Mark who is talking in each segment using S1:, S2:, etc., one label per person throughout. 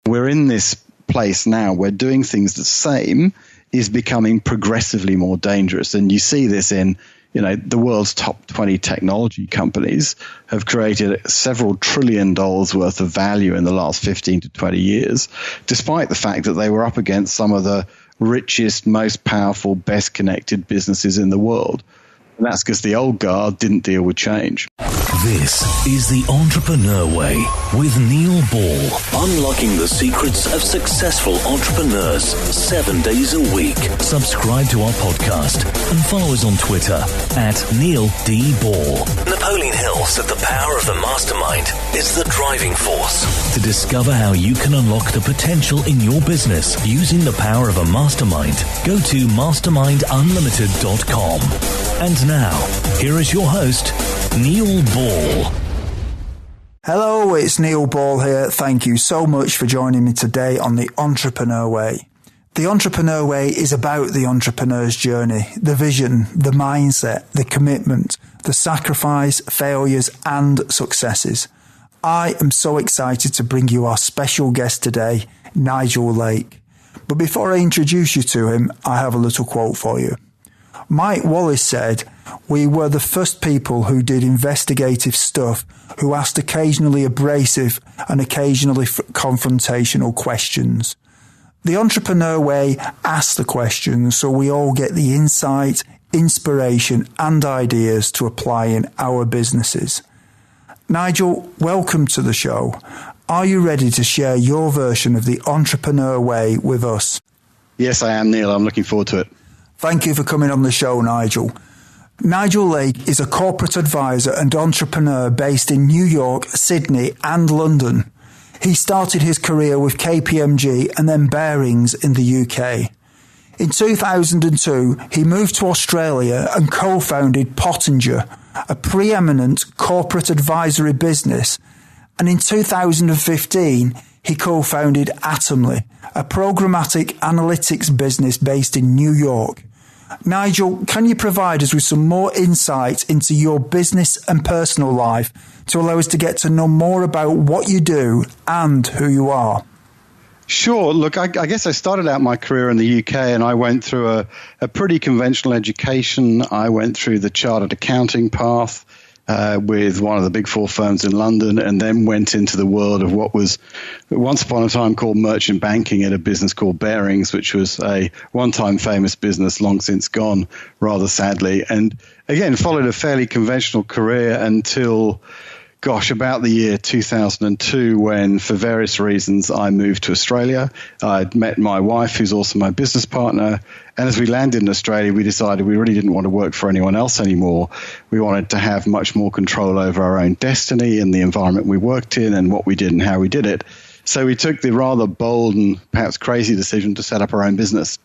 S1: We're in this place now where doing things the same is becoming progressively more dangerous. And you see this in, the world's top 20 technology companies have created several $1 trillion worth of value in the last 15 to 20 years, despite the fact that they were up against some of the richest, most powerful, best connected businesses in the world. And that's because the old guard didn't deal with change.
S2: This is The Entrepreneur Way with Neil Ball. Unlocking the secrets of successful entrepreneurs 7 days a week. Subscribe to our podcast and follow us on Twitter at Neil D. Ball. Napoleon Hill said the power of the mastermind is the driving force. To discover how you can unlock the potential in your business using the power of a mastermind, go to mastermindunlimited.com. And now, here is your host, Neil Ball.
S3: Hello, it's Neil Ball here. Thank you so much for joining me today on The Entrepreneur Way. The Entrepreneur Way is about the entrepreneur's journey, the vision, the mindset, the commitment, the sacrifice, failures, and successes. I am so excited to bring you our special guest today, Nigel Lake. But before I introduce you to him, I have a little quote for you. Mike Wallace said, "We were the first people who did investigative stuff, who asked occasionally abrasive and occasionally confrontational questions." The Entrepreneur Way asks the questions so we all get the insight, inspiration and ideas to apply in our businesses. Nigel, welcome to the show. Are you ready to share your version of the Entrepreneur Way with us?
S1: Yes, I am, Neil. I'm looking forward to it.
S3: Thank you for coming on the show, Nigel. Nigel Lake is a corporate advisor and entrepreneur based in New York, Sydney and London. He started his career with KPMG and then Barings in the UK. In 2002, he moved to Australia and co-founded Pottinger, a pre-eminent corporate advisory business. And in 2015, he co-founded Atomli, a programmatic analytics business based in New York. Nigel, can you provide us with some more insight into your business and personal life to allow us to get to know more about what you do and who you are?
S1: Sure. Look, I guess I started out my career in the UK and I went through a pretty conventional education. I went through the chartered accounting path with one of the big four firms in London, and then went into the world of what was once upon a time called merchant banking at a business called Barings, which was a one-time famous business long since gone, rather sadly. And again, followed a fairly conventional career until, about the year 2002, when for various reasons I moved to Australia. I'd met my wife, who's also my business partner. And as we landed in Australia, we decided we really didn't want to work for anyone else anymore. We wanted to have much more control over our own destiny and the environment we worked in and what we did and how we did it. So we took the rather bold and perhaps crazy decision to set up our own business.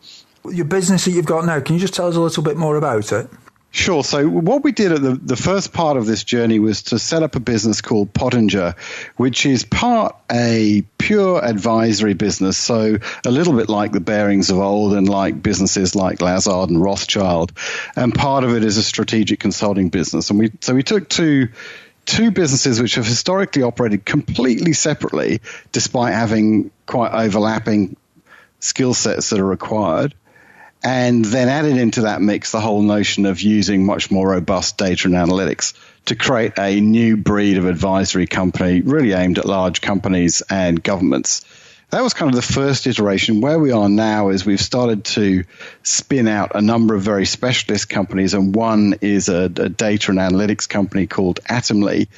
S3: Your business that you've got now, can you just tell us a little bit more about it?
S1: Sure. So what we did at the first part of this journey was to set up a business called Pottinger, which is part a pure advisory business. So a little bit like the Barings of old and like businesses like Lazard and Rothschild. And part of it is a strategic consulting business. And we took two businesses which have historically operated completely separately, despite having quite overlapping skill sets that are required. And then added into that mix the whole notion of using much more robust data and analytics to create a new breed of advisory company really aimed at large companies and governments. That was kind of the first iteration. Where we are now is we've started to spin out a number of very specialist companies, and one is a data and analytics company called Atomli.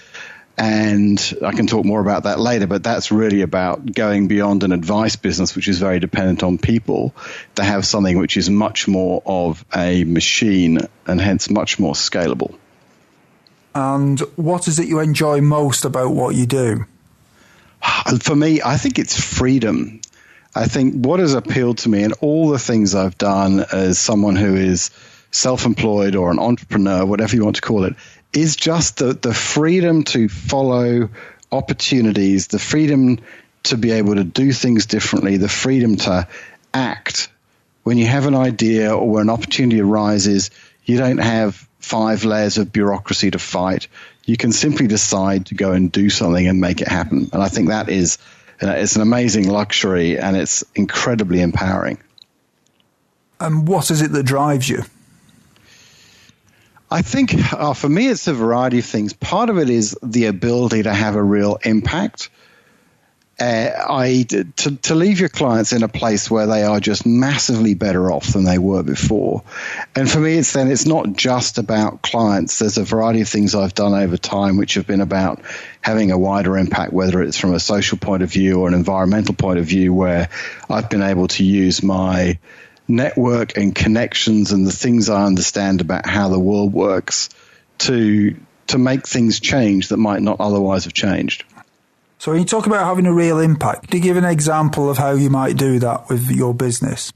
S1: And I can talk more about that later, but that's really about going beyond an advice business, which is very dependent on people, to have something which is much more of a machine and hence much more scalable.
S3: And what is it you enjoy most about what you do?
S1: For me, I think it's freedom. I think what has appealed to me in all the things I've done as someone who is self-employed or an entrepreneur, whatever you want to call it, is just the freedom to follow opportunities, the freedom to be able to do things differently, the freedom to act. When you have an idea or when an opportunity arises, you don't have 5 layers of bureaucracy to fight. You can simply decide to go and do something and make it happen. And I think that is It's an amazing luxury, and it's incredibly empowering.
S3: And what is it that drives you?
S1: I think for me, it's a variety of things. Part of it is the ability to have a real impact. To leave your clients in a place where they are just massively better off than they were before. And for me, it's not just about clients. There's a variety of things I've done over time which have been about having a wider impact, whether it's from a social point of view or an environmental point of view, where I've been able to use my network and connections and the things I understand about how the world works to make things change that might not otherwise have changed.
S3: So when you talk about having a real impact, do you give an example of how you might do that with your business?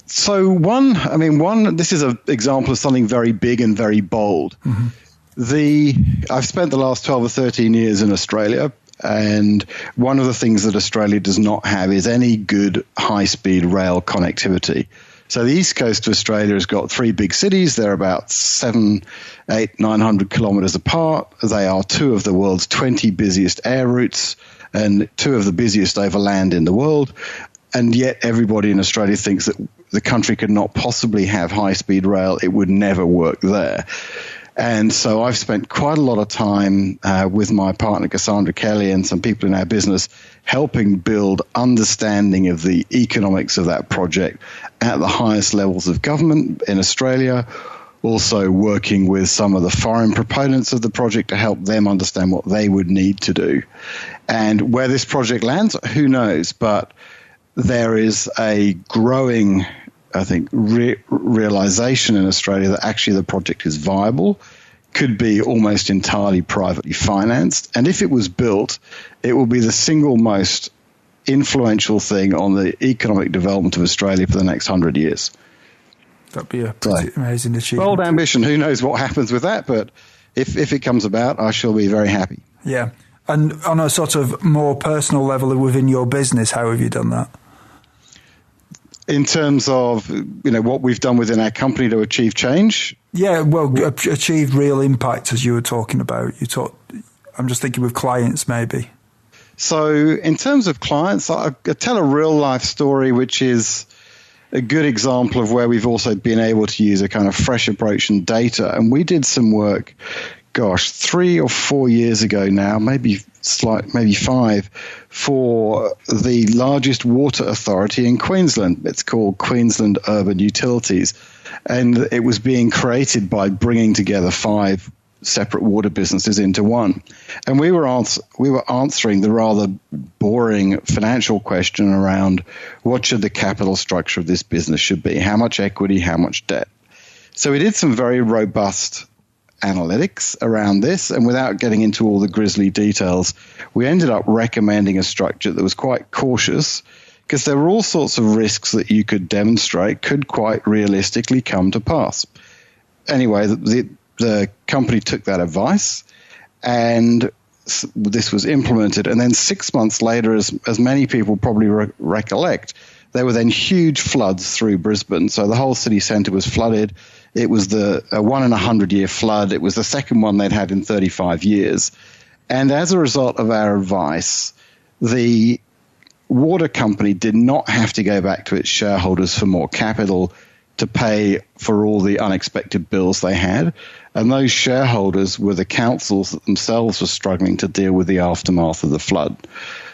S1: So this is an example of something very big and very bold. Mm-hmm. I've spent the last 12 or 13 years in Australia, and one of the things that Australia does not have is any good high-speed rail connectivity. So the east coast of Australia has got 3 big cities. They're about 700, 800, 900 kilometers apart. They are 2 of the world's 20 busiest air routes and 2 of the busiest over land in the world. And yet everybody in Australia thinks that the country could not possibly have high-speed rail. It would never work there. And so I've spent quite a lot of time with my partner, Cassandra Kelly, and some people in our business helping build understanding of the economics of that project at the highest levels of government in Australia, also working with some of the foreign proponents of the project to help them understand what they would need to do. And where this project lands, who knows? But there is a growing, I think, realization in Australia that actually the project is viable, could be almost entirely privately financed. And if it was built, it will be the single most influential thing on the economic development of Australia for the next 100 years.
S3: That'd be a pretty amazing achievement.
S1: Bold ambition. Who knows what happens with that? But if it comes about, I shall be very happy.
S3: Yeah. And on a sort of more personal level within your business, how have you done that?
S1: In terms of, what we've done within our company to achieve change?
S3: Yeah, well, achieved real impact, as you were talking about. I'm just thinking with clients, maybe.
S1: So in terms of clients, I tell a real life story, which is a good example of where we've also been able to use a kind of fresh approach and data. And we did some work, 3 or 4 years ago now, maybe 5, for the largest water authority in Queensland. It's called Queensland Urban Utilities. And it was being created by bringing together 5 separate water businesses into one. And we were answering the rather boring financial question around what should the capital structure of this business should be, how much equity, how much debt. So we did some very robust analytics around this, and without getting into all the grisly details, we ended up recommending a structure that was quite cautious, because there were all sorts of risks that you could demonstrate could quite realistically come to pass. Anyway, the company took that advice, and this was implemented. And then 6 months later, as many people probably recollect, there were then huge floods through Brisbane. So the whole city centre was flooded. It was a 1 in 100 year flood. It was the second one they'd had in 35 years. And as a result of our advice, the water company did not have to go back to its shareholders for more capital to pay for all the unexpected bills they had. And those shareholders were the councils that themselves were struggling to deal with the aftermath of the flood.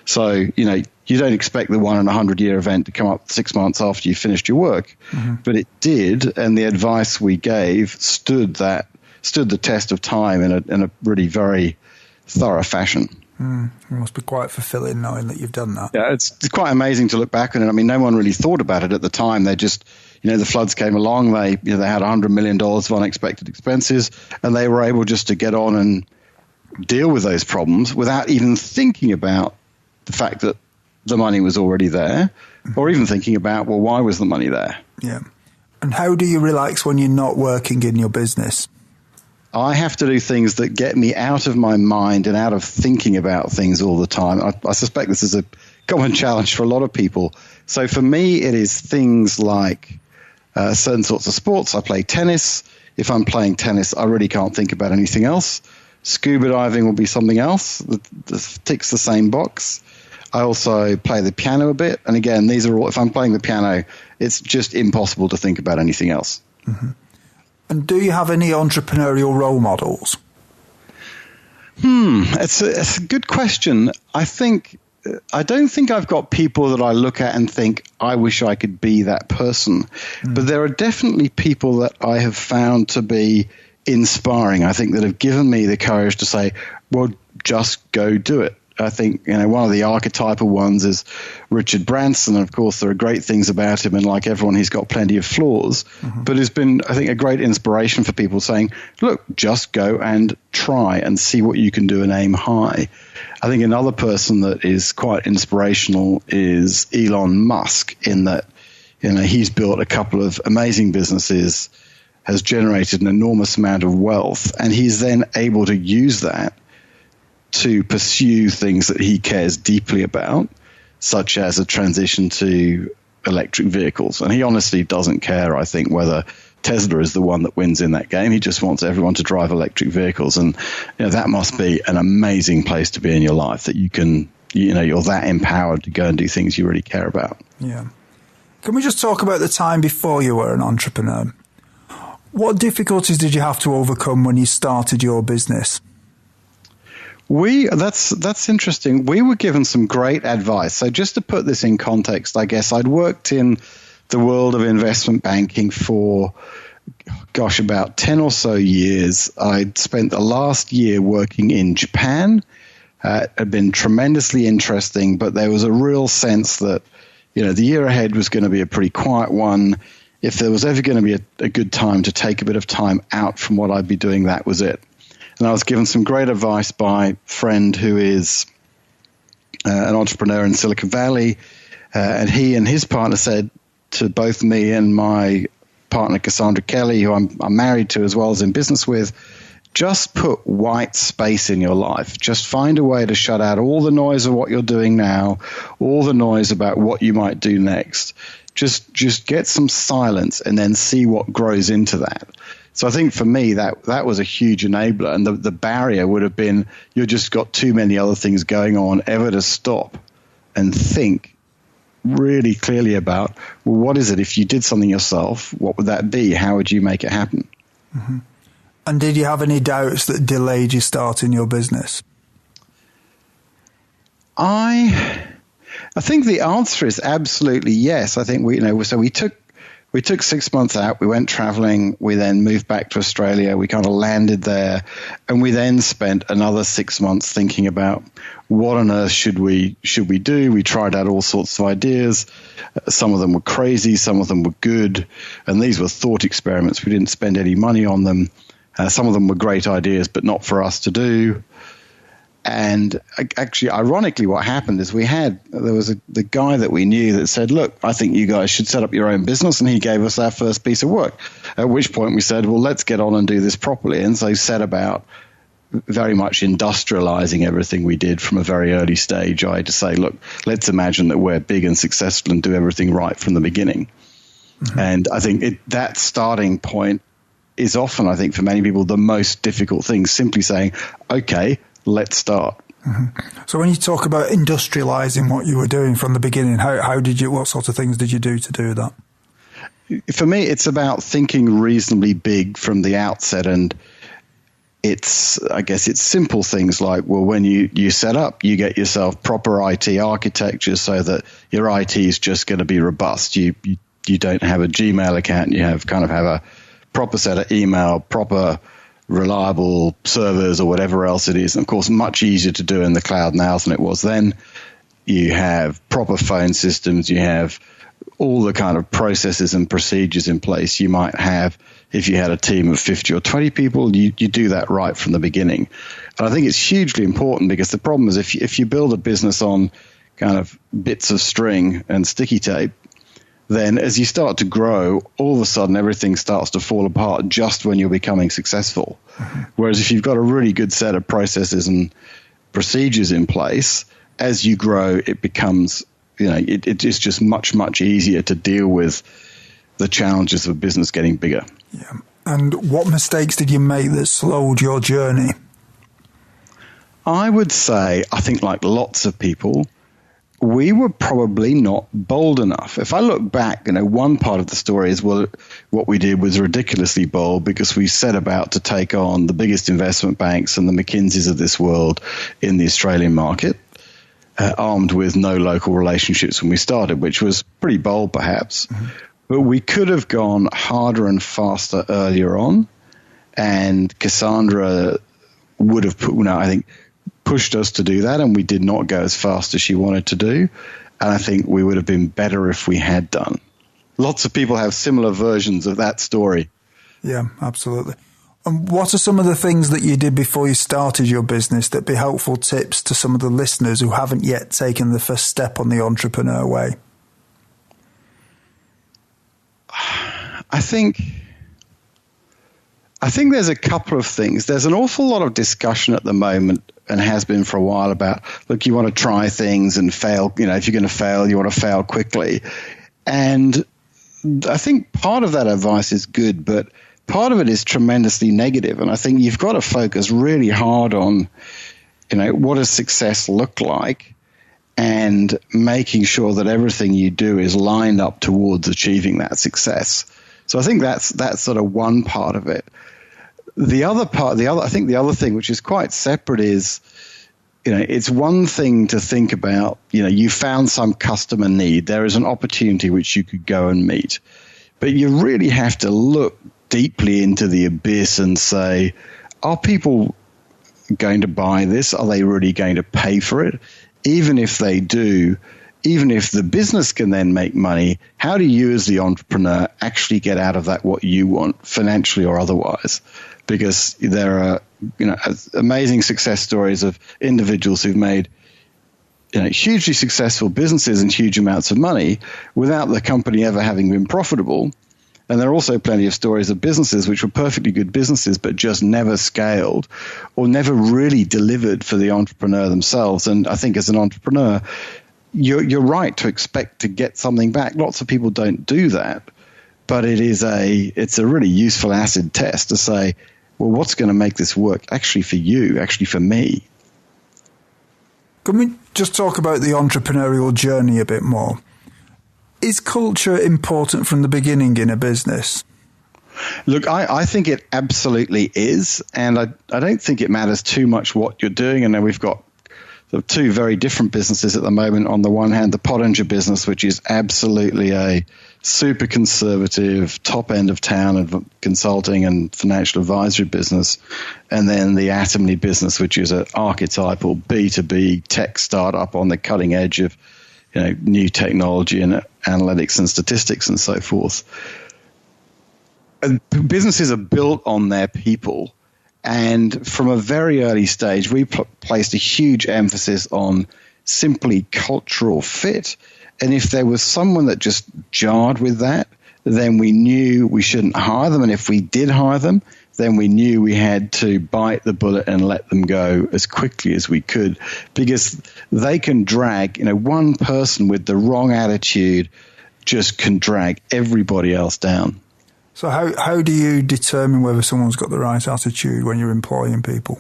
S1: So, you don't expect the 1 in 100 year event to come up 6 months after you finished your work, but it did, and the advice we gave stood the test of time in a really very thorough fashion.
S3: It must be quite fulfilling knowing that you've done that.
S1: Yeah, it's quite amazing to look back on it. I mean, no one really thought about it at the time. They just, the floods came along. They had $100 million of unexpected expenses, and they were able just to get on and deal with those problems without even thinking about the fact that the money was already there, or even thinking about, well, why was the money there?
S3: Yeah. And how do you relax when you're not working in your business?
S1: I have to do things that get me out of my mind and out of thinking about things all the time. I suspect this is a common challenge for a lot of people. So for me, it is things like certain sorts of sports. I play tennis. If I'm playing tennis, I really can't think about anything else. Scuba diving will be something else that ticks the same box. I also play the piano a bit. And again, these are all, if I'm playing the piano, it's just impossible to think about anything else.
S3: Mm-hmm. And do you have any entrepreneurial role models?
S1: It's a good question. I don't think I've got people that I look at and think, I wish I could be that person. But there are definitely people that I have found to be inspiring. I think that have given me the courage to say, well, just go do it. I think, one of the archetypal ones is Richard Branson. And of course, there are great things about him. And like everyone, he's got plenty of flaws. But has been, I think, a great inspiration for people saying, look, just go and try and see what you can do and aim high. I think another person that is quite inspirational is Elon Musk, in that, he's built a couple of amazing businesses, has generated an enormous amount of wealth, and he's then able to use that to pursue things that he cares deeply about, such as a transition to electric vehicles. And he honestly doesn't care, I think, whether Tesla is the one that wins in that game. He just wants everyone to drive electric vehicles. And that must be an amazing place to be in your life, that you can, you're that empowered to go and do things you really care about.
S3: Yeah. Can we just talk about the time before you were an entrepreneur? What difficulties did you have to overcome when you started your business?
S1: That's interesting. We were given some great advice. So just to put this in context, I guess I'd worked in the world of investment banking for, about 10 or so years. I'd spent the last year working in Japan. It had been tremendously interesting, but there was a real sense that, the year ahead was going to be a pretty quiet one. If there was ever going to be a good time to take a bit of time out from what I'd be doing, that was it. And I was given some great advice by a friend who is an entrepreneur in Silicon Valley. And he and his partner said to both me and my partner, Cassandra Kelly, who I'm married to as well as in business with, just put white space in your life. Just find a way to shut out all the noise of what you're doing now, all the noise about what you might do next. Just get some silence and then see what grows into that. So I think for me, that was a huge enabler. And the barrier would have been, you've just got too many other things going on ever to stop and think really clearly about, well, what is it? If you did something yourself, what would that be? How would you make it happen?
S3: Mm-hmm. And did you have any doubts that delayed you starting your business?
S1: I think the answer is absolutely yes. I think we took 6 months out. We went traveling. We then moved back to Australia. We kind of landed there, and we then spent another 6 months thinking about what on earth should we do. We tried out all sorts of ideas. Some of them were crazy. Some of them were good, and these were thought experiments. We didn't spend any money on them. Some of them were great ideas, but not for us to do. And actually, ironically, what happened is there was the guy that we knew that said, look, I think you guys should set up your own business. And he gave us our first piece of work, at which point we said, well, let's get on and do this properly. And so set about very much industrializing everything we did from a very early stage. I had to say, look, let's imagine that we're big and successful and do everything right from the beginning. Mm-hmm. And I think that starting point is often, I think, for many people, the most difficult thing, simply saying, okay, let's start.
S3: Mm-hmm. So when you talk about industrializing what you were doing from the beginning, what sort of things did you do to do that?
S1: For me, it's about thinking reasonably big from the outset. And it's simple things like, well, when you set up, you get yourself proper IT architecture so that your IT is just going to be robust. You don't have a Gmail account. You have a proper set of email, proper reliable servers or whatever else it is. And of course, much easier to do in the cloud now than it was then. You have proper phone systems. You have all the kind of processes and procedures in place you might have if you had a team of 50 or 20 people. You do that right from the beginning. And I think it's hugely important, because the problem is if you build a business on kind of bits of string and sticky tape, then as you start to grow, all of a sudden everything starts to fall apart just when you're becoming successful. Mm-hmm. Whereas if you've got a really good set of processes and procedures in place, as you grow, it becomes, it's just much, much easier to deal with the challenges of a business getting bigger.
S3: Yeah. And what mistakes did you make that slowed your journey?
S1: I would say, I think like lots of people, we were probably not bold enough. If I look back, one part of the story is, well, what we did was ridiculously bold because we set about to take on the biggest investment banks and the McKinseys of this world in the Australian market, armed with no local relationships when we started, which was pretty bold perhaps. Mm-hmm. But we could have gone harder and faster earlier on, and Cassandra would have pushed us to do that, and we did not go as fast as she wanted to do. And I think we would have been better if we had done. Lots of people have similar versions of that story.
S3: Yeah, absolutely. And what are some of the things that you did before you started your business that'd be helpful tips to some of the listeners who haven't yet taken the first step on the entrepreneur way?
S1: I think there's a couple of things. There's an awful lot of discussion at the moment, and has been for a while, about, look, you want to try things and fail. If you're going to fail, you want to fail quickly. And I think part of that advice is good, but part of it is tremendously negative. And I think you've got to focus really hard on, what does success look like, and making sure that everything you do is lined up towards achieving that success. So I think that's sort of one part of it. The other thing, which is quite separate, is, it's one thing to think about, you found some customer need. There is an opportunity which you could go and meet. But you really have to look deeply into the abyss and say, are people going to buy this? Are they really going to pay for it? Even if they do, even if the business can then make money, how do you as the entrepreneur actually get out of that what you want, financially or otherwise? Because there are, amazing success stories of individuals who've made, hugely successful businesses and huge amounts of money without the company ever having been profitable. And there are also plenty of stories of businesses which were perfectly good businesses but just never scaled or never really delivered for the entrepreneur themselves. And I think as an entrepreneur, you're right to expect to get something back. Lots of people don't do that, but it's a really useful acid test to say, well, what's going to make this work actually for you, actually for me?
S3: Can we just talk about the entrepreneurial journey a bit more? Is culture important from the beginning in a business?
S1: Look, I think it absolutely is, and I don't think it matters too much what you're doing. And then we've got the two very different businesses at the moment. On the one hand, the Pottinger business, which is absolutely a super conservative, top end of town of consulting and financial advisory business. And then the Atomli business, which is an archetypal B2B tech startup on the cutting edge of new technology and analytics and statistics and so forth. And businesses are built on their people. And from a very early stage, we placed a huge emphasis on simply cultural fit. And if there was someone that just jarred with that, then we knew we shouldn't hire them. And if we did hire them, then we knew we had to bite the bullet and let them go as quickly as we could, because they can drag, one person with the wrong attitude just can drag everybody else down.
S3: So how do you determine whether someone's got the right attitude when you're employing people?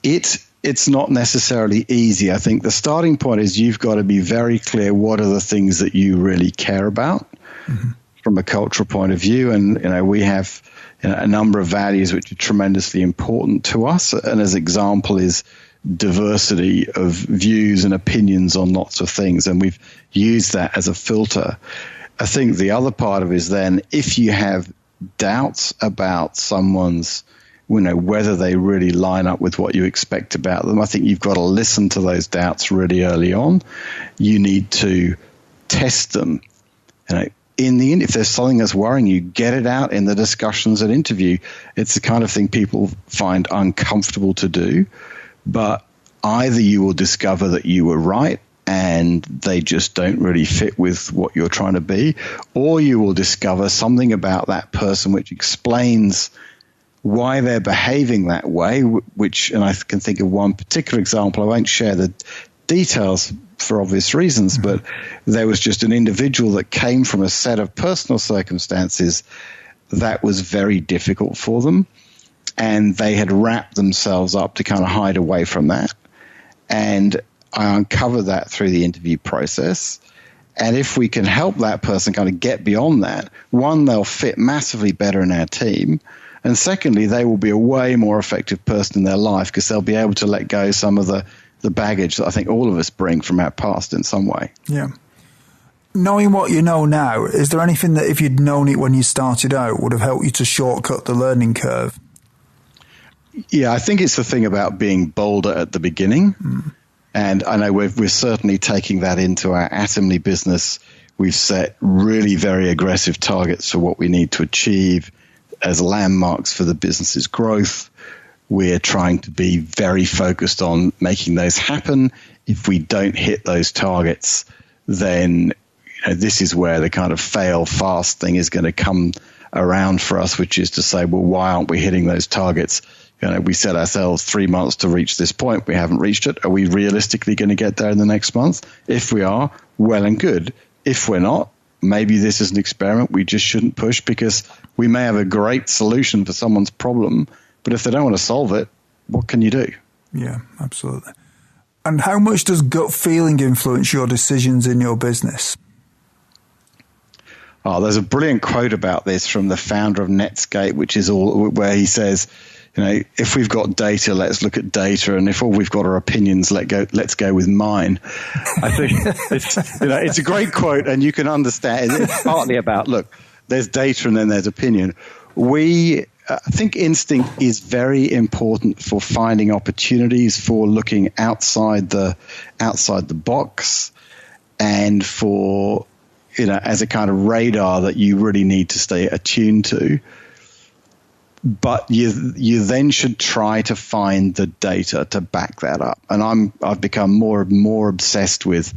S1: It's not necessarily easy. I think the starting point is you've got to be very clear what are the things that you really care about from a cultural point of view. And, we have a number of values which are tremendously important to us. And as example is diversity of views and opinions on lots of things. And we've used that as a filter. I think the other part of it is then if you have doubts about someone's, whether they really line up with what you expect about them, I think you've got to listen to those doubts really early on. You need to test them. In the end, if there's something that's worrying you, get it out in the discussions at interview. It's the kind of thing people find uncomfortable to do, but either you will discover that you were right and they just don't really fit with what you're trying to be, or you will discover something about that person which explains why they're behaving that way, which, and I can think of one particular example, I won't share the details for obvious reasons, but there was just an individual that came from a set of personal circumstances that was very difficult for them. and they had wrapped themselves up to kind of hide away from that. And I uncover that through the interview process. And if we can help that person kind of get beyond that, one, they'll fit massively better in our team. And secondly, they will be a way more effective person in their life because they'll be able to let go some of the baggage that I think all of us bring from our past in some way.
S3: Yeah. Knowing what you know now, is there anything that if you'd known it when you started out would have helped you to shortcut the learning curve?
S1: Yeah, I think it's the thing about being bolder at the beginning. And I know we're certainly taking that into our Atomli business. We've set really very aggressive targets for what we need to achieve as landmarks for the business's growth. We're trying to be very focused on making those happen. If we don't hit those targets, then this is where the kind of fail fast thing is going to come around for us, which is to say, well, why aren't we hitting those targets? We set ourselves 3 months to reach this point. We haven't reached it. Are we realistically going to get there in the next month? If we are, well and good. If we're not, maybe this is an experiment we just shouldn't push because we may have a great solution for someone's problem, but if they don't want to solve it, what can you do?
S3: Yeah, absolutely. And how much does gut feeling influence your decisions in your business?
S1: Oh, there's a brilliant quote about this from the founder of Netscape, which is where he says, if we've got data, let's look at data, and if all we've got are opinions, let's go with mine. I think it's a great quote, and you can understand it's partly about, look, there's data and then there's opinion. I think instinct is very important for finding opportunities, for looking outside the box, and for as a kind of radar that you really need to stay attuned to. But you then should try to find the data to back that up. And I've become more and more obsessed with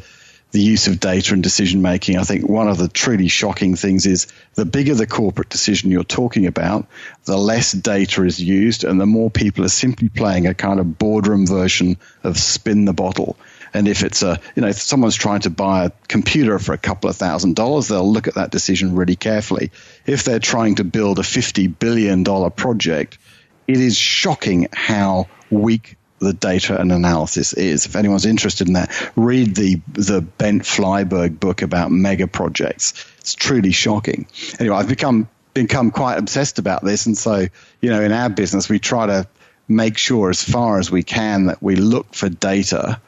S1: the use of data in decision making. I think one of the truly shocking things is the bigger the corporate decision you're talking about, the less data is used, and the more people are simply playing a kind of boardroom version of spin the bottle. And if it's if someone's trying to buy a computer for a couple of $1,000s, they'll look at that decision really carefully. If they're trying to build a $50 billion project, it is shocking how weak the data and analysis is. If anyone's interested in that, read the Bent Flyberg book about mega projects. It's truly shocking. Anyway, I've become quite obsessed about this, and so in our business we try to make sure as far as we can that we look for data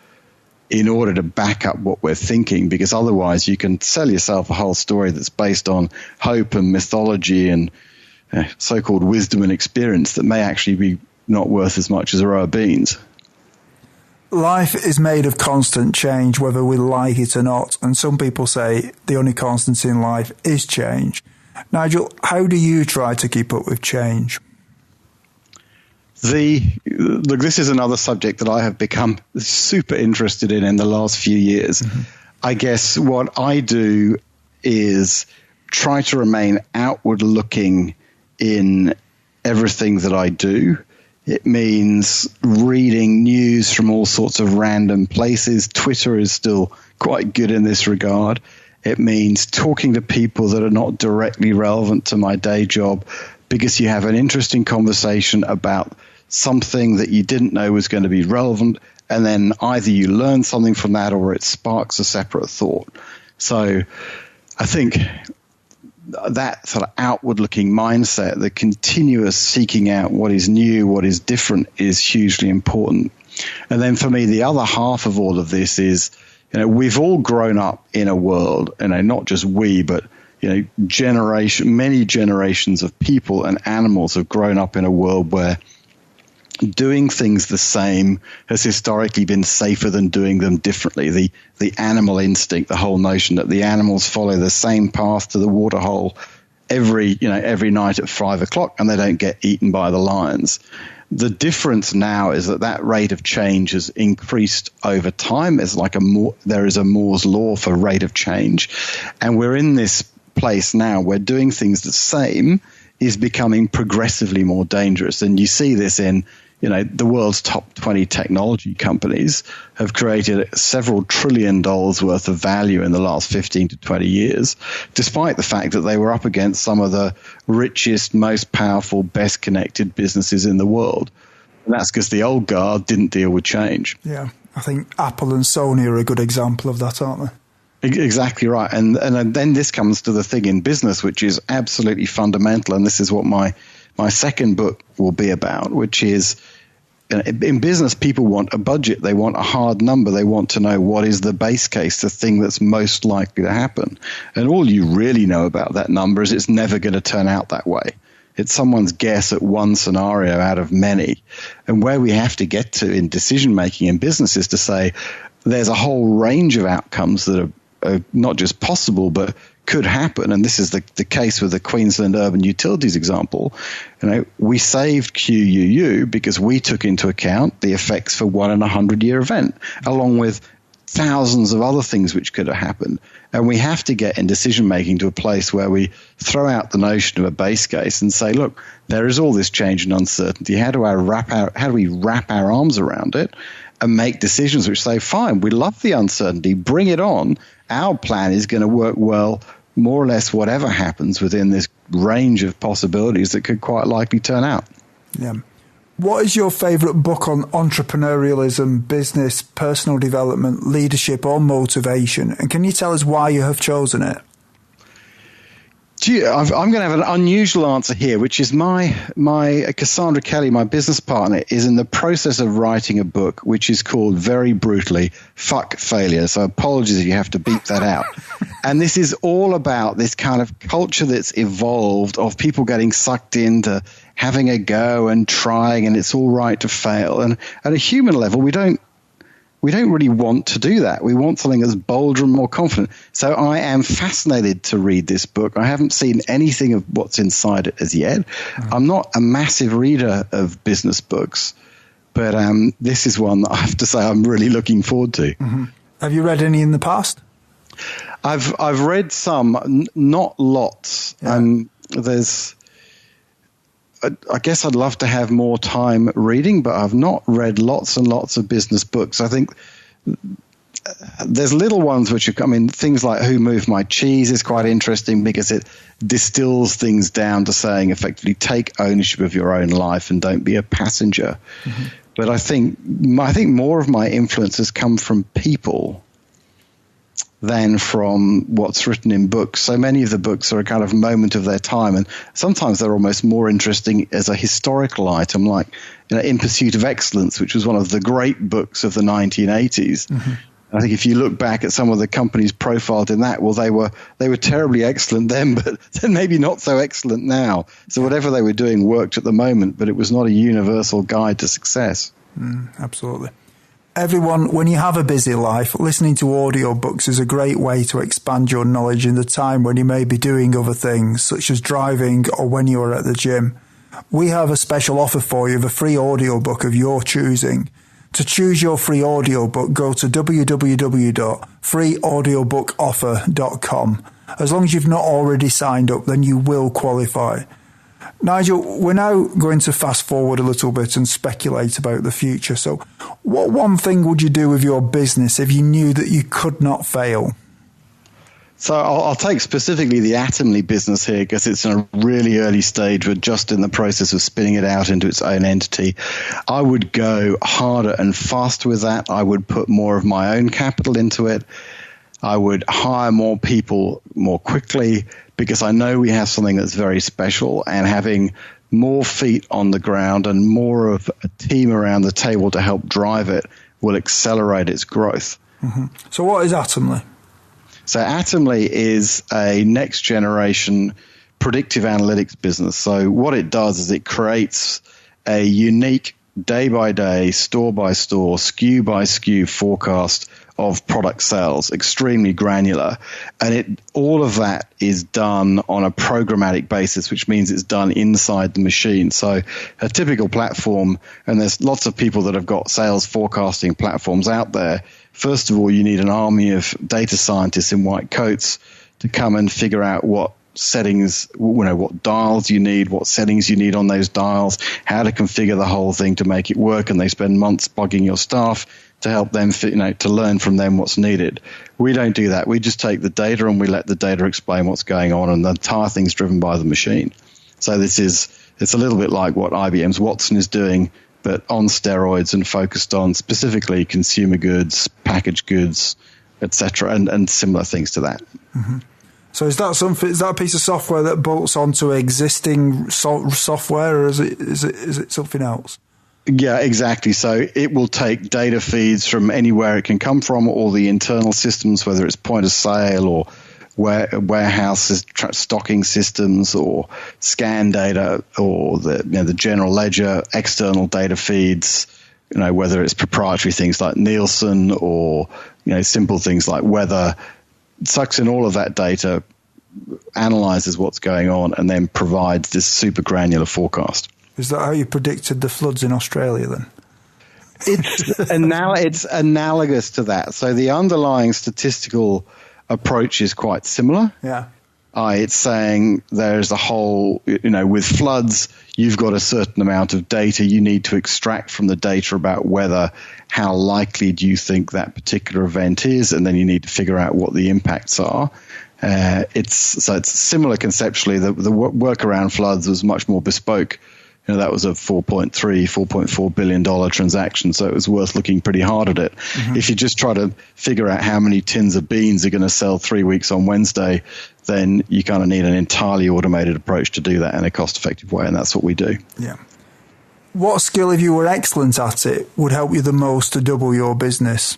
S1: in order to back up what we're thinking, because otherwise you can sell yourself a whole story that's based on hope and mythology and so-called wisdom and experience that may actually be not worth as much as a row of beans.
S3: Life is made of constant change, whether we like it or not, and some people say the only constant in life is change. Nigel, how do you try to keep up with change?
S1: Look, this is another subject that I have become super interested in the last few years. Mm-hmm. I guess what I do is try to remain outward looking in everything that I do. It means reading news from all sorts of random places. Twitter is still quite good in this regard. It means talking to people that are not directly relevant to my day job, because you have an interesting conversation about something that you didn't know was going to be relevant, and then either you learn something from that or it sparks a separate thought. So I think that sort of outward-looking mindset, the continuous seeking out what is new, what is different, is hugely important. And then for me, the other half of all of this is, we've all grown up in a world, not just we, but many generations of people and animals have grown up in a world where doing things the same has historically been safer than doing them differently. The animal instinct, the whole notion that the animals follow the same path to the waterhole every night at 5:00 and they don't get eaten by the lions. The difference now is that rate of change has increased over time. There is a Moore's law for rate of change, and we're in this place now where doing things the same is becoming progressively more dangerous. And you see this in the world's top 20 technology companies have created several $1 trillion worth of value in the last 15 to 20 years, despite the fact that they were up against some of the richest, most powerful, best connected businesses in the world. And that's because the old guard didn't deal with change.
S3: Yeah, I think Apple and Sony are a good example of that, aren't they?
S1: Exactly right. And then this comes to the thing in business, which is absolutely fundamental. And this is what my second book will be about, which is in business, people want a budget. They want a hard number. They want to know what is the base case, the thing that's most likely to happen. And all you really know about that number is it's never going to turn out that way. It's someone's guess at one scenario out of many. And where we have to get to in decision making in business is to say there's a whole range of outcomes that are not just possible, but could happen. And this is the case with the Queensland Urban Utilities example. We saved QUU because we took into account the effects for 1 in 100-year event, along with thousands of other things which could have happened. And we have to get in decision making to a place where we throw out the notion of a base case and say, look, there is all this change and uncertainty. How do we wrap our arms around it and make decisions which say, fine, we love the uncertainty, bring it on. Our plan is going to work well, more or less whatever happens within this range of possibilities that could quite likely turn out.
S3: Yeah. What is your favorite book on entrepreneurialism, business, personal development, leadership, or motivation? And can you tell us why you have chosen it?
S1: I'm going to have an unusual answer here, which is my Cassandra Kelly, my business partner, is in the process of writing a book which is called, very brutally, Fuck Failure. So apologies if you have to beep that out. And this is all about this kind of culture that's evolved of people getting sucked into having a go and trying, and it's all right to fail. And at a human level, we don't really want to do that. We want something that's bolder and more confident. So I am fascinated to read this book. I haven't seen anything of what's inside it as yet. I'm not a massive reader of business books, but this is one that I have to say I'm really looking forward to.
S3: Mm-hmm. Have you read any in the past?
S1: I've read some, not lots.
S3: Yeah.
S1: I guess I'd love to have more time reading, but I've not read lots and lots of business books. I think there's little ones which are, things like Who Moved My Cheese is quite interesting because it distills things down to saying effectively take ownership of your own life and don't be a passenger. Mm-hmm. But I think more of my influence has come from people than from what's written in books. So many of the books are a kind of moment of their time, and sometimes they're almost more interesting as a historical item, like In Pursuit of Excellence, which was one of the great books of the 1980s. Mm-hmm. I think if you look back at some of the companies profiled in that, well, they were terribly excellent then, but then maybe not so excellent now. So whatever they were doing worked at the moment, but it was not a universal guide to success.
S3: Absolutely. Everyone, when you have a busy life, listening to audiobooks is a great way to expand your knowledge in the time when you may be doing other things, such as driving or when you are at the gym. We have a special offer for you of a free audiobook of your choosing. To choose your free audiobook, go to www.freeaudioboooffer.com. As long as you've not already signed up, then you will qualify. Nigel, we're now going to fast forward a little bit and speculate about the future. So what one thing would you do with your business if you knew that you could not fail?
S1: So I'll take specifically the Atomli business here because it's in a really early stage. We're just in the process of spinning it out into its own entity. I would go harder and faster with that. I would put more of my own capital into it. I would hire more people more quickly because I know we have something that's very special, and having more feet on the ground and more of a team around the table to help drive it will accelerate its growth.
S3: Mm-hmm. So what is Atomli?
S1: So Atomli is a next generation predictive analytics business. So what it does is it creates a unique day-by-day, store-by-store, SKU-by-SKU forecast of product sales, extremely granular. And all of that is done on a programmatic basis, which means it's done inside the machine. So a typical platform, and there's lots of people that have got sales forecasting platforms out there. First of all, you need an army of data scientists in white coats to come and figure out what settings, what dials you need, what settings you need on those dials, how to configure the whole thing to make it work, and they spend months bugging your staff to help them, to learn from them what's needed. We don't do that. We just take the data and we let the data explain what's going on, and the entire thing's driven by the machine. So it's a little bit like what IBM's Watson is doing, but on steroids and focused on specifically consumer goods, packaged goods, etc., and similar things to that.
S3: Mm-hmm. So is that a piece of software that bolts onto existing software, or is it something else?
S1: Yeah, exactly. So it will take data feeds from anywhere it can come from, all the internal systems, whether it's point of sale or warehouses, stocking systems, or scan data, or the general ledger, external data feeds. Whether it's proprietary things like Nielsen or simple things like weather. It sucks in all of that data, analyzes what's going on, and then provides this super granular forecast.
S3: Is that how you predicted the floods in Australia then?
S1: It's analogous to that. So the underlying statistical approach is quite similar.
S3: Yeah.
S1: It's saying there's a whole, with floods, you've got a certain amount of data you need to extract from the data about how likely do you think that particular event is, and then you need to figure out what the impacts are. It's similar conceptually. The work around floods was much more bespoke. That was a $4.4 billion transaction, so it was worth looking pretty hard at it. Mm-hmm. If you just try to figure out how many tins of beans are going to sell 3 weeks on Wednesday, then you kind of need an entirely automated approach to do that in a cost-effective way, and that's what we do.
S3: Yeah. What skill, if you were excellent at it, would help you the most to double your business?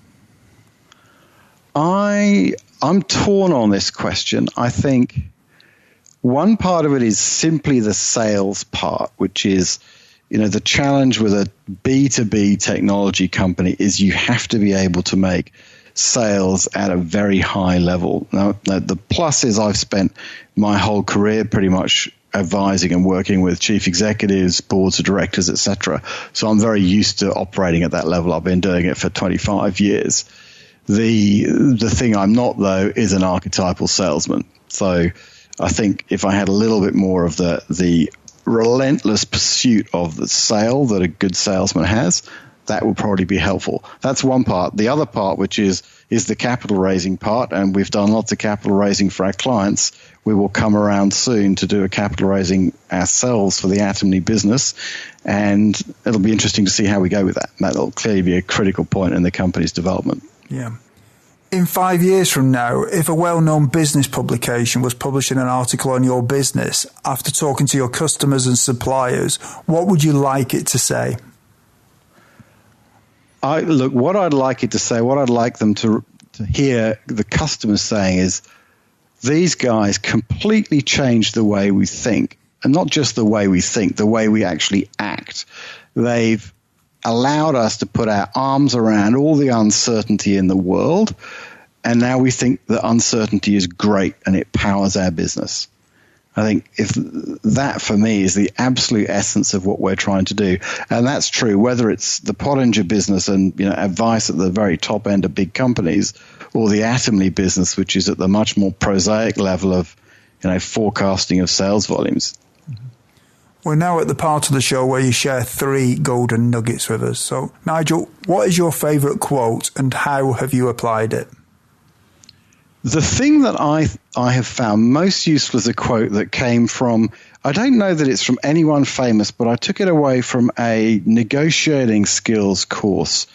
S1: I'm torn on this question. I think one part of it is simply the sales part, which is, the challenge with a B2B technology company is you have to be able to make sales at a very high level. Now, the plus is I've spent my whole career pretty much advising and working with chief executives, boards of directors, etc. So I'm very used to operating at that level. I've been doing it for 25 years. The thing I'm not, though, is an archetypal salesman. So I think if I had a little bit more of the relentless pursuit of the sale that a good salesman has, that will probably be helpful. That's one part. The other part, which is the capital raising part, and we've done lots of capital raising for our clients. We will come around soon to do a capital raising ourselves for the Atomli business, and it'll be interesting to see how we go with that. That'll clearly be a critical point in the company's development.
S3: Yeah. In 5 years from now, if a well-known business publication was publishing an article on your business after talking to your customers and suppliers, what would you like it to say?
S1: What I'd like it to say, what I'd like them to hear the customers saying is, these guys completely changed the way we think, and not just the way we think, the way we actually act. They've allowed us to put our arms around all the uncertainty in the world, and now we think that uncertainty is great and it powers our business. I think if that, for me, is the absolute essence of what we're trying to do. And that's true, whether it's the Pottinger business and advice at the very top end of big companies, or the Atomli business, which is at the much more prosaic level of forecasting of sales volumes.
S3: We're now at the part of the show where you share 3 golden nuggets with us. So, Nigel, what is your favourite quote and how have you applied it?
S1: The thing that I have found most useful is a quote that came from, I don't know that it's from anyone famous, but I took it away from a negotiating skills course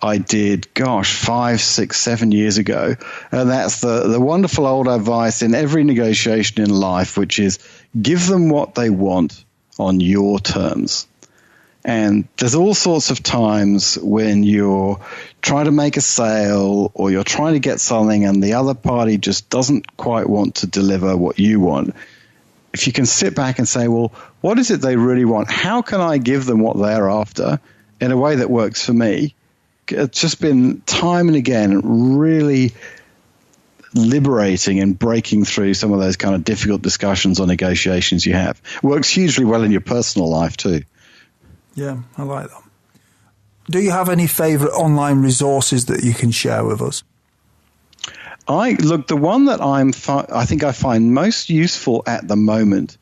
S1: I did, 5, 6, 7 years ago. And that's the wonderful old advice in every negotiation in life, which is give them what they want on your terms. And there's all sorts of times when you're trying to make a sale or you're trying to get something and the other party just doesn't quite want to deliver what you want. If you can sit back and say, well, what is it they really want? How can I give them what they're after in a way that works for me? It's just been time and again really liberating and breaking through some of those kind of difficult discussions or negotiations you have. Works hugely well in your personal life too.
S3: Yeah, I like that. Do you have any favourite online resources that you can share with us?
S1: The one that I think I find most useful at the moment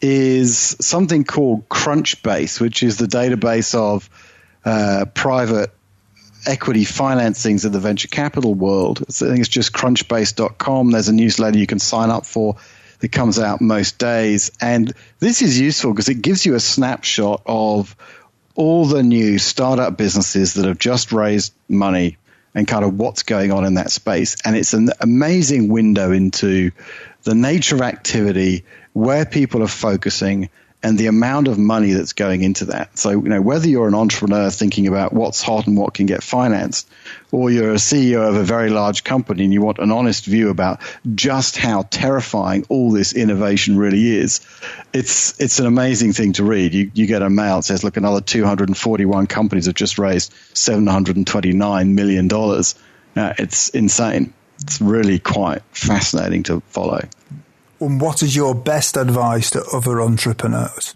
S1: is something called Crunchbase, which is the database of private equity financings of the venture capital world. I think it's just crunchbase.com. There's a newsletter you can sign up for that comes out most days. And this is useful because it gives you a snapshot of all the new startup businesses that have just raised money and kind of what's going on in that space. And it's an amazing window into the nature of activity, where people are focusing, and the amount of money that's going into that. So, whether you're an entrepreneur thinking about what's hot and what can get financed, or you're a CEO of a very large company and you want an honest view about just how terrifying all this innovation really is, it's an amazing thing to read. You get a mail that says, look, another 241 companies have just raised $729 million. It's insane. It's really quite fascinating to follow.
S3: And what is your best advice to other entrepreneurs?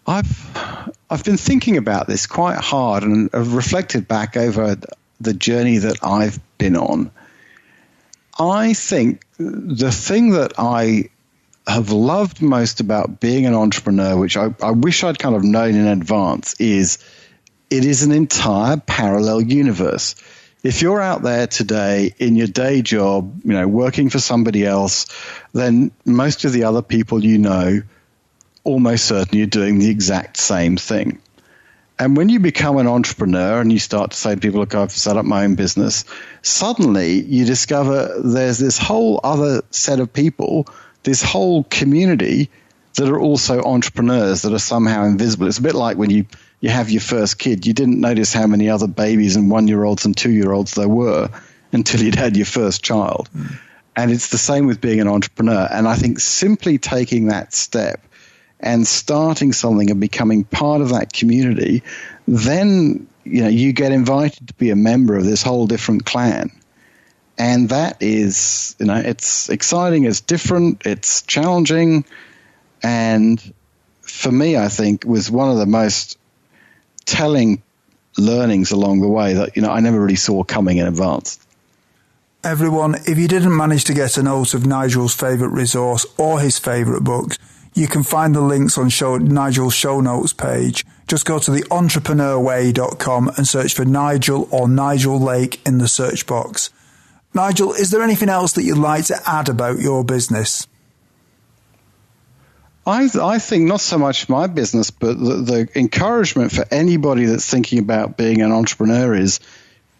S1: I've been thinking about this quite hard and have reflected back over the journey that I've been on. I think the thing that I have loved most about being an entrepreneur, which I wish I'd kind of known in advance, is it is an entire parallel universe. If you're out there today in your day job, working for somebody else, then most of the other people almost certainly you're doing the exact same thing. And when you become an entrepreneur and you start to say to people, look, I've set up my own business, suddenly you discover there's this whole other set of people, this whole community that are also entrepreneurs that are somehow invisible. It's a bit like when you have your first kid. You didn't notice how many other babies and 1-year-olds and 2-year-olds there were until you'd had your first child. Mm. And it's the same with being an entrepreneur. And I think simply taking that step and starting something and becoming part of that community, then you get invited to be a member of this whole different clan. And that is, it's exciting, it's different, it's challenging. And for me, I think was one of the most telling learnings along the way that, I never really saw coming in advance.
S3: Everyone, if you didn't manage to get a note of Nigel's favourite resource or his favourite books, you can find the links on Nigel's show notes page. Just go to theentrepreneursway.com and search for Nigel or Nigel Lake in the search box. Nigel, is there anything else that you'd like to add about your business?
S1: I think not so much my business, but the encouragement for anybody that's thinking about being an entrepreneur is,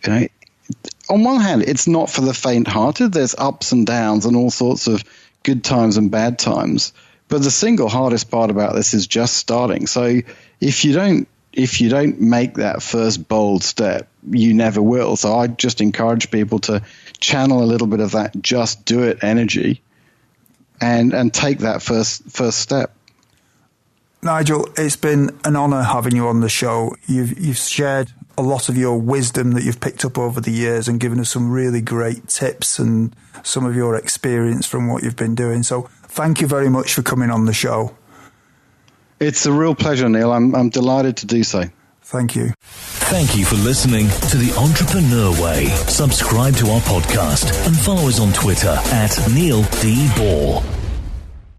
S1: on one hand, it's not for the faint-hearted. There's ups and downs and all sorts of good times and bad times. But the single hardest part about this is just starting. So if you don't make that first bold step, you never will. So I just encourage people to channel a little bit of that just do it energy and take that first step.
S3: Nigel, it's been an honour having you on the show. You've shared a lot of your wisdom that you've picked up over the years and given us some really great tips and some of your experience from what you've been doing. So thank you very much for coming on the show.
S1: It's a real pleasure, Neil. I'm delighted to do so.
S3: Thank you.
S2: Thank you for listening to The Entrepreneur Way. Subscribe to our podcast and follow us on Twitter @Neil D. Ball.